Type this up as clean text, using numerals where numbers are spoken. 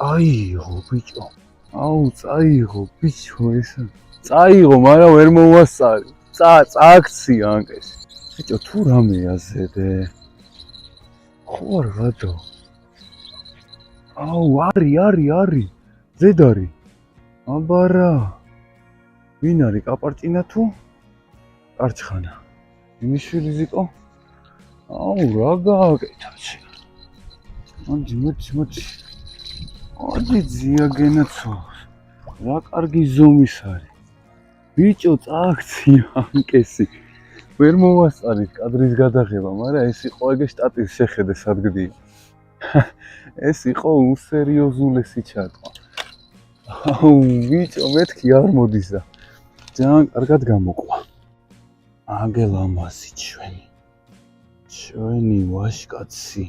წაიღო ბიჭო. აუ წაიღო ბიჭო ესა. წაიღო, მაგრამ ვერ მოვასწარი. წააქცია ანკეს. ბიჭო თუ რამეა ზედე. ხო არ ვადო. აუ არის. ზედ არის. აბარა. ვინ არის კაპარჭინა თუ? კარჩხანა. იმის შვილი ზიკო? აუ რა გააკეთე. მოდი. ოდი ძიაგენაცო. რა კარგი ზომის არის. ბიჭო წააქცია ანკესი. ვერ მოვასწარით კადრის გადაღება, მაგრამ ეს იყო ეგ შტატის შეხედე სადგდია. ეს იყო უსერიოზულესი ჩატყვა. აუ ბიჭო მეთქი არ მოდის და ძალიან კარგად გამოყვა. აგელამაზი ჩვენი ვაჟკაცი.